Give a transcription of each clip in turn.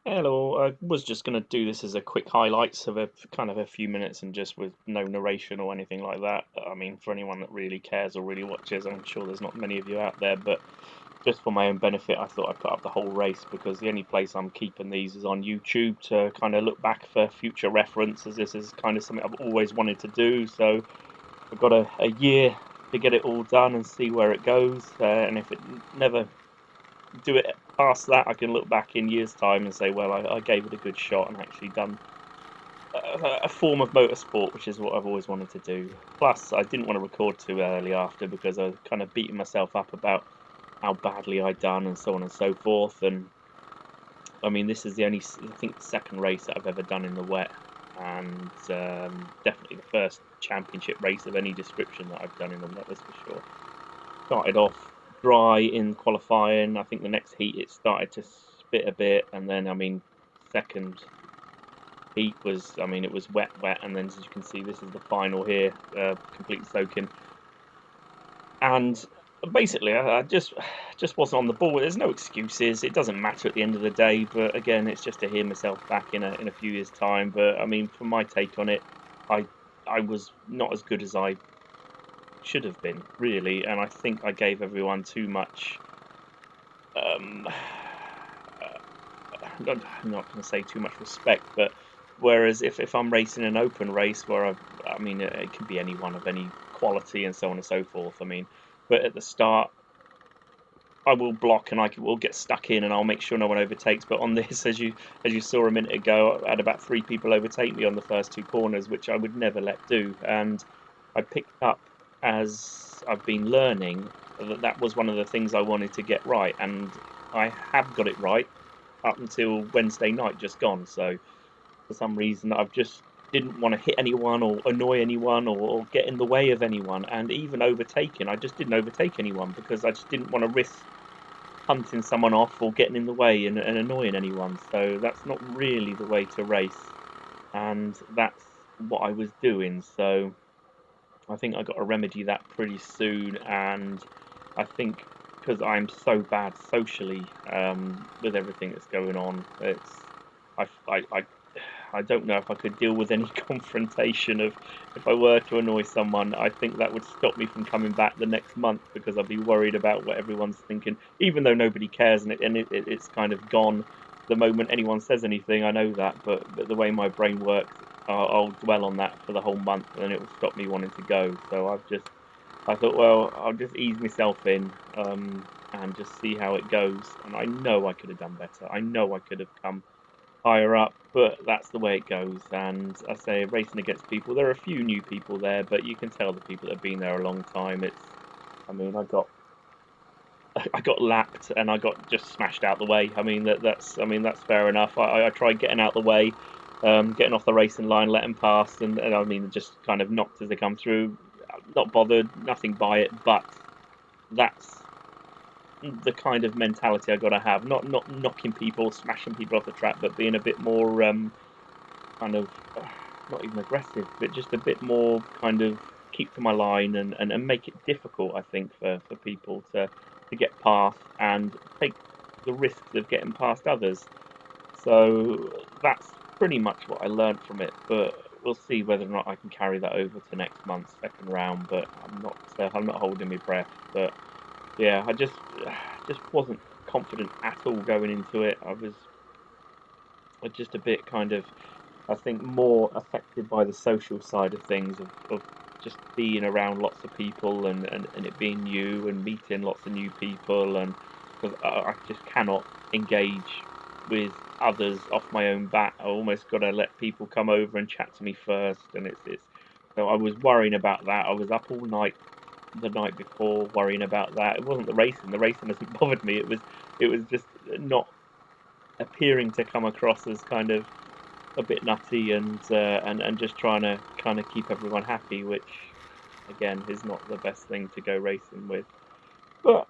Hello, I was just going to do this as a quick highlights of a kind of a few minutes and just with no narration or anything like that. I mean, for anyone that really cares or really watches, I'm sure there's not many of you out there, but just for my own benefit, I thought I'd put up the whole race because the only place I'm keeping these is on YouTube to kind of look back for future reference, as this is kind of something I've always wanted to do. So I've got a year to get it all done and see where it goes. And if it never do it past that, I can look back in years' time and say, well, I gave it a good shot and actually done a form of motorsport, which is what I've always wanted to do. Plus, I didn't want to record too early after because I was kind of beating myself up about how badly I'd done and so on and so forth. And I mean, this is the only, I think, second race that I've ever done in the wet, and definitely the first championship race of any description that I've done in the wet, that's for sure. Started off dry in qualifying. I think the next heat it started to spit a bit, and then I mean, second heat was, I mean, it was wet, wet, and then as you can see, this is the final here, complete soaking, and basically I just wasn't on the ball. There's no excuses. It doesn't matter at the end of the day, but again, it's just to hear myself back in a few years' time. But I mean, from my take on it, I I was not as good as I should have been, really, and I think I gave everyone too much. Um, I'm not going to say too much respect, but whereas if I'm racing an open race where I mean, it can be anyone of any quality and so on and so forth. I mean, but at the start, I will block and will get stuck in and I'll make sure no one overtakes. But on this, as you saw a minute ago, I had about three people overtake me on the first two corners, which I would never let do. And I picked up as I've been learning that that was one of the things I wanted to get right, and I have got it right up until Wednesday night just gone. So for some reason, I've just didn't want to hit anyone or annoy anyone or get in the way of anyone, and even overtaking, I just didn't overtake anyone because I just didn't want to risk hunting someone off or getting in the way and annoying anyone. So that's not really the way to race, and that's what I was doing. So I think I got to remedy that pretty soon, and I think because I'm so bad socially with everything that's going on, it's I, I, I I don't know if I could deal with any confrontation of if I were to annoy someone. I think that would stop me from coming back the next month because I'd be worried about what everyone's thinking, even though nobody cares it's kind of gone the moment anyone says anything. I know that, but the way my brain works, I'll dwell on that for the whole month, and it will stop me wanting to go. So I thought, well, I'll just ease myself in and just see how it goes. And I know I could have done better. I know I could have come higher up, but that's the way it goes. And I say racing against people, there are a few new people there, but you can tell the people that have been there a long time. I mean, I got lapped and I got just smashed out the way. I mean I mean that's fair enough. I tried getting out the way, getting off the racing line, letting pass, and I mean just kind of knocked as they come through. Not bothered, nothing by it, but that's the kind of mentality I got to have. Not knocking people, smashing people off the track, but being a bit more kind of not even aggressive, but just a bit more kind of keep to my line and make it difficult. I think for people to get past and take the risks of getting past others. So that's pretty much what I learned from it. But we'll see whether or not I can carry that over to next month's second round. But I'm not holding my breath. But yeah, just wasn't confident at all going into it. I was just a bit kind of, I think, more affected by the social side of things, of just being around lots of people and it being new and meeting lots of new people, and because I just cannot engage with others off my own bat. I almost got to let people come over and chat to me first, and it's so I was worrying about that. I was up all night the night before worrying about that. It wasn't the racing. The racing hasn't bothered me. It was just not appearing to come across as kind of a bit nutty and just trying to kind of keep everyone happy, which again is not the best thing to go racing with. But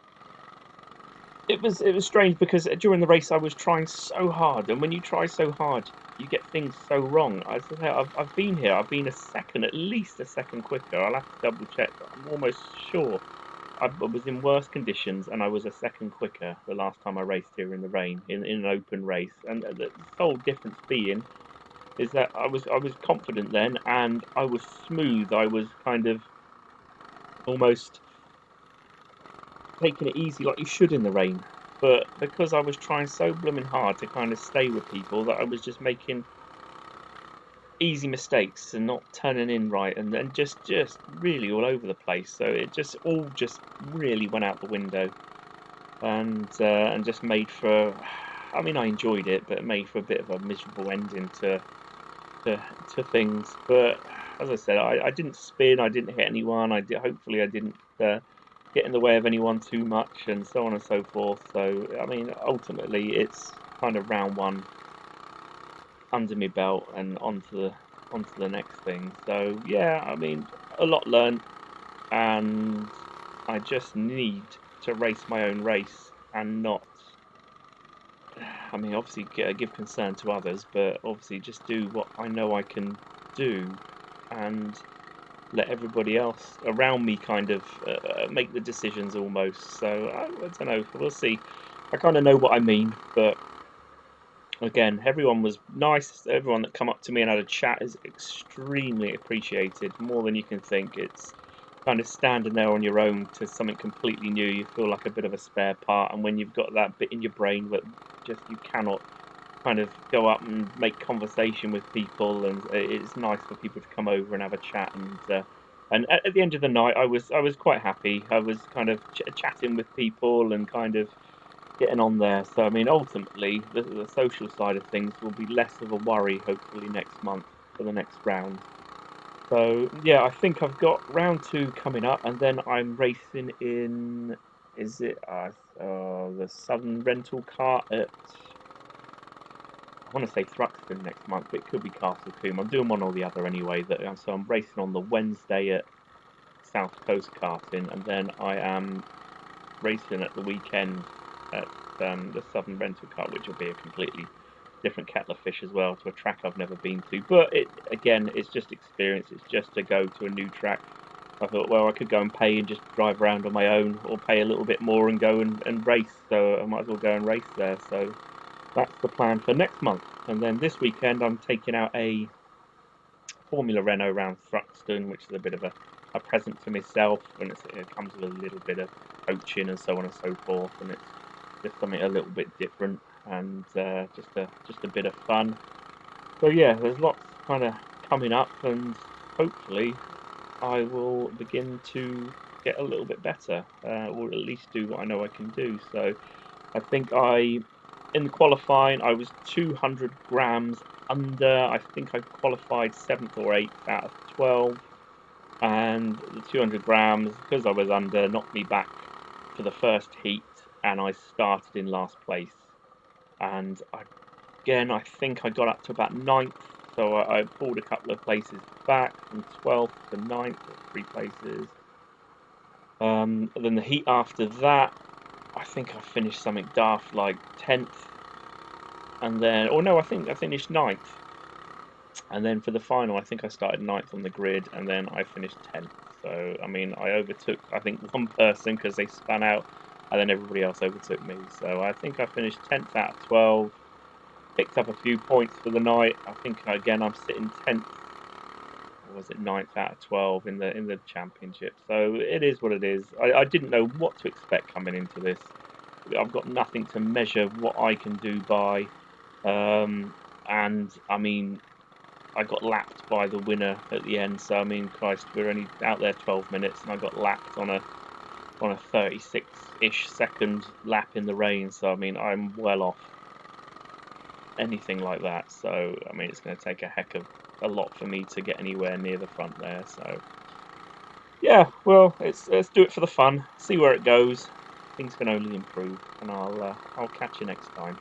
it was strange because during the race I was trying so hard, and when you try so hard, you get things so wrong. I said, hey, I've been here. I've been a second, at least a second quicker. I'll have to double check, but I'm almost sure I was in worse conditions, and I was a second quicker the last time I raced here in the rain in an open race. And the sole difference being is that I was confident then, and I was smooth. I was kind of almost taking it easy like you should in the rain. But because I was trying so blooming hard to kind of stay with people, that I was just making easy mistakes and not turning in right, and then just really all over the place. So it just all just really went out the window, and just made for. I mean, I enjoyed it, but it made for a bit of a miserable ending to, to things. But as I said, I didn't spin, I didn't hit anyone. Hopefully I didn't get in the way of anyone too much, and so on and so forth. So I mean, ultimately, it's kind of round one under my belt and onto the next thing. So yeah, I mean, a lot learned, and I just need to race my own race and not. I mean, obviously give concern to others, but obviously just do what I know I can do, and let everybody else around me kind of make the decisions almost. So I don't know. We'll see. I kind of know what I mean, but again, everyone was nice. Everyone that come up to me and had a chat is extremely appreciated, more than you can think. It's kind of standing there on your own to something completely new. You feel like a bit of a spare part, and when you've got that bit in your brain that just you cannot kind of go up and make conversation with people, and it's nice for people to come over and have a chat. And at the end of the night, I was quite happy. I was kind of chatting with people and kind of getting on there. So I mean, ultimately, the social side of things will be less of a worry, hopefully next month for the next round. So yeah, I think I've got round two coming up, and then I'm racing in. Is it the Southern Rental Car at? I want to say Thruxton next month, but it could be Castle Combe. I'm doing one or the other anyway. So I'm racing on the Wednesday at South Coast Karting, and then I am racing at the weekend at the Southern Rental Car, which will be a completely different kettle of fish as well, to a track I've never been to. But it again, it's just experience. It's just to go to a new track. I thought, well, I could go and pay and just drive around on my own, or pay a little bit more and go and race. So I might as well go and race there. So that's the plan for next month. And then this weekend, I'm taking out a Formula Renault around Thruxton, which is a bit of a present for myself, and it comes with a little bit of coaching and so on and so forth, and it's just something a little bit different, and just a bit of fun. So yeah, there's lots kind of coming up, and hopefully I will begin to get a little bit better, or at least do what I know I can do. So I think in the qualifying, I was 200 grams under. I think I qualified 7th or 8th out of 12. And the 200 grams, because I was under, knocked me back for the first heat, and I started in last place. And again, I think I got up to about 9th, so I pulled a couple of places back from 12th to 9th, or 3 places. Then the heat after that, I think I finished something daft like 10th, and then, or no, I think I finished 9th. And then for the final, I think I started 9th on the grid, and then I finished 10th. So, I mean, I overtook, I think, one person because they spun out, and then everybody else overtook me. So I think I finished 10th out of 12, picked up a few points for the night. I think, again, I'm sitting 10th, or was it 9th out of 12 in the championship. So it is what it is. I didn't know what to expect coming into this. I've got nothing to measure what I can do by. And, I mean, I got lapped by the winner at the end. So I mean, Christ, we're only out there 12 minutes, and I got lapped on a 36-ish second lap in the rain. So I mean, I'm well off anything like that. So I mean, it's going to take a heck of a lot for me to get anywhere near the front there. So yeah, well, let's do it for the fun. See where it goes. Things can only improve, and I'll catch you next time.